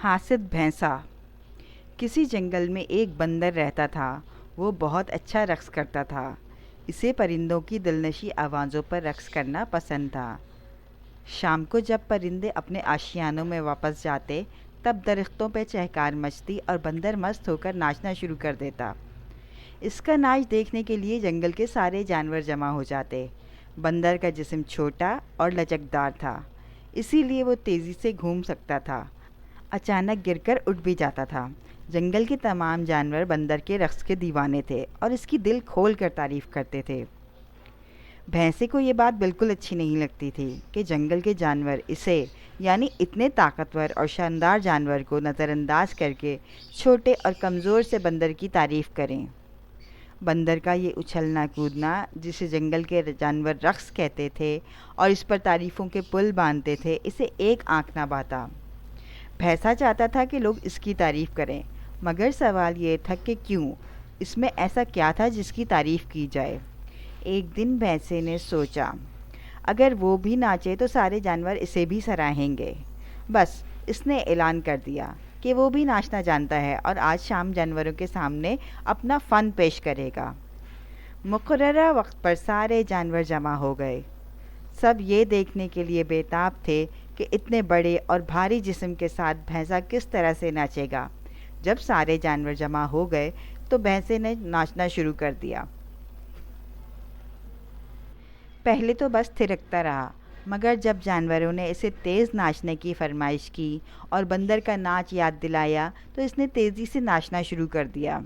حاسد بھینسا۔ کسی جنگل میں ایک بندر رہتا تھا۔ وہ بہت اچھا رقص کرتا تھا۔ اسے پرندوں کی دلنشیں آوازوں پر رقص کرنا پسند تھا۔ شام کو جب پرندے اپنے آشیانوں میں واپس جاتے تب درختوں پہ چہکار مچتی اور بندر مست ہو کر ناچنا شروع کر دیتا۔ اس کا ناچ دیکھنے کے لیے جنگل کے سارے جانور جمع ہو جاتے۔ بندر کا جسم چھوٹا اور لچکدار تھا، اسی لیے وہ تیزی سے گھوم سکتا تھا، اچانک گر کر اٹھ بھی جاتا تھا۔ جنگل کے تمام جانور بندر کے رقص کے دیوانے تھے اور اس کی دل کھول کر تعریف کرتے تھے۔ بھینسے کو یہ بات بالکل اچھی نہیں لگتی تھی کہ جنگل کے جانور اسے یعنی اتنے طاقتور اور شاندار جانور کو نظر انداز کر کے چھوٹے اور کمزور سے بندر کی تعریف کریں۔ بندر کا یہ اچھلنا کودنا، جسے جنگل کے جانور رقص کہتے تھے اور اس پر تعریفوں کے پل باندھتے تھے، اسے ایک آنکھ نہ بھاتا۔ بھینسا چاہتا تھا کہ لوگ اس کی تعریف کریں، مگر سوال یہ تھا کہ کیوں؟ اس میں ایسا کیا تھا جس کی تعریف کی جائے؟ ایک دن بھینسے نے سوچا، اگر وہ بھی ناچے تو سارے جانور اسے بھی سراہیں گے۔ بس اس نے اعلان کر دیا کہ وہ بھی ناچنا جانتا ہے اور آج شام جانوروں کے سامنے اپنا فن پیش کرے گا۔ مقررہ وقت پر سارے جانور جمع ہو گئے۔ سب یہ دیکھنے کے لیے بےتاب تھے کہ اتنے بڑے اور بھاری جسم کے ساتھ بھینسا کس طرح سے ناچے گا۔ جب سارے جانور جمع ہو گئے تو بھینسے نے ناچنا شروع کر دیا۔ پہلے تو بس تھرکتا رہا، مگر جب جانوروں نے اسے تیز ناچنے کی فرمائش کی اور بندر کا ناچ یاد دلایا تو اس نے تیزی سے ناچنا شروع کر دیا۔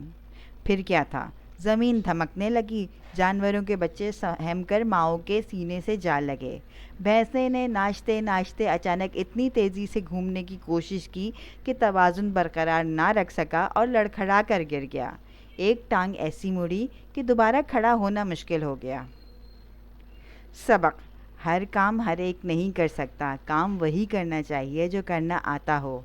پھر کیا تھا، زمین دھمکنے لگی، جانوروں کے بچے سہم کر ماؤں کے سینے سے جا لگے۔ بھینسے نے ناچتے ناچتے اچانک اتنی تیزی سے گھومنے کی کوشش کی کہ توازن برقرار نہ رکھ سکا اور لڑکھڑا کر گر گیا۔ ایک ٹانگ ایسی مڑی کہ دوبارہ کھڑا ہونا مشکل ہو گیا۔ سبق: ہر کام ہر ایک نہیں کر سکتا، کام وہی کرنا چاہیے جو کرنا آتا ہو۔